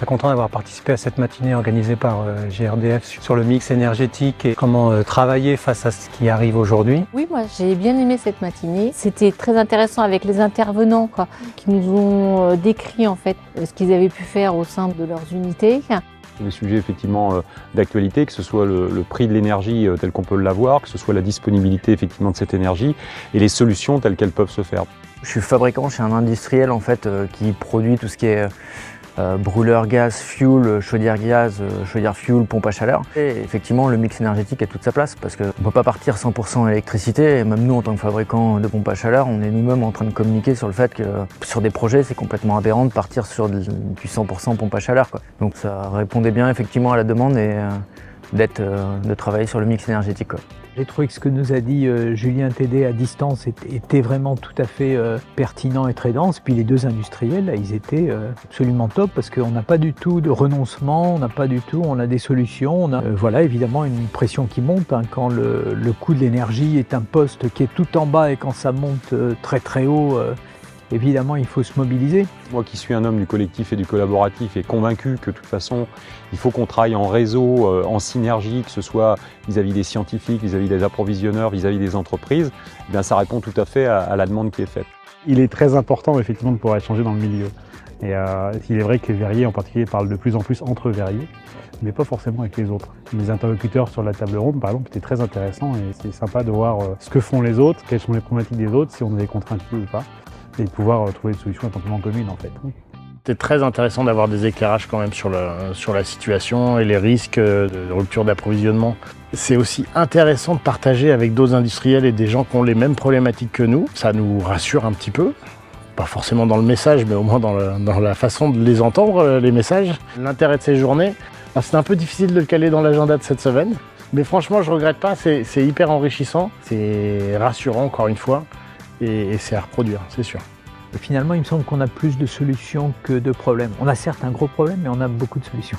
très content d'avoir participé à cette matinée organisée par GRDF sur le mix énergétique et comment travailler face à ce qui arrive aujourd'hui. Oui, moi j'ai bien aimé cette matinée. C'était très intéressant avec les intervenants qui nous ont décrit en fait ce qu'ils avaient pu faire au sein de leurs unités. Des sujets effectivement d'actualité, que ce soit le prix de l'énergie tel qu'on peut l'avoir, que ce soit la disponibilité effectivement de cette énergie et les solutions telles qu'elles peuvent se faire. Je suis fabricant chez un industriel en fait qui produit tout ce qui est brûleur gaz, fuel, chaudière gaz, chaudière fuel, pompe à chaleur. Et effectivement, le mix énergétique a toute sa place parce qu'on ne peut pas partir 100% électricité. Et même nous, en tant que fabricants de pompes à chaleur, on est nous-mêmes en train de communiquer sur le fait que sur des projets, c'est complètement aberrant de partir sur du 100% pompe à chaleur, quoi. Donc ça répondait bien effectivement à la demande et de travailler sur le mix énergétique, quoi. J'ai trouvé que ce que nous a dit Julien Tédé à distance était vraiment tout à fait pertinent et très dense. Puis les deux industriels, là, ils étaient absolument top parce qu'on n'a pas du tout de renoncement, on a des solutions. On a voilà, évidemment une pression qui monte quand le coût de l'énergie est un poste qui est tout en bas et quand ça monte très très haut. Évidemment, il faut se mobiliser. Moi qui suis un homme du collectif et du collaboratif et convaincu que de toute façon, il faut qu'on travaille en réseau, en synergie, que ce soit vis-à-vis des scientifiques, vis-à-vis des approvisionneurs, vis-à-vis des entreprises, eh bien, ça répond tout à fait à la demande qui est faite. Il est très important effectivement de pouvoir échanger dans le milieu. Et il est vrai que les verriers en particulier parlent de plus en plus entre verriers, mais pas forcément avec les autres. Les interlocuteurs sur la table ronde, par exemple, étaient très intéressants et c'est sympa de voir ce que font les autres, quelles sont les problématiques des autres, si on a des contraintes ou pas. Et de pouvoir trouver des solutions complètement communes en fait. C'était très intéressant d'avoir des éclairages quand même sur la situation et les risques de rupture d'approvisionnement. C'est aussi intéressant de partager avec d'autres industriels et des gens qui ont les mêmes problématiques que nous. Ça nous rassure un petit peu, pas forcément dans le message, mais au moins dans la façon de les entendre, les messages. L'intérêt de ces journées, c'est un peu difficile de le caler dans l'agenda de cette semaine, mais franchement je regrette pas, c'est hyper enrichissant, c'est rassurant encore une fois. Et c'est à reproduire, c'est sûr. Et finalement, il me semble qu'on a plus de solutions que de problèmes. On a certes un gros problème, mais on a beaucoup de solutions.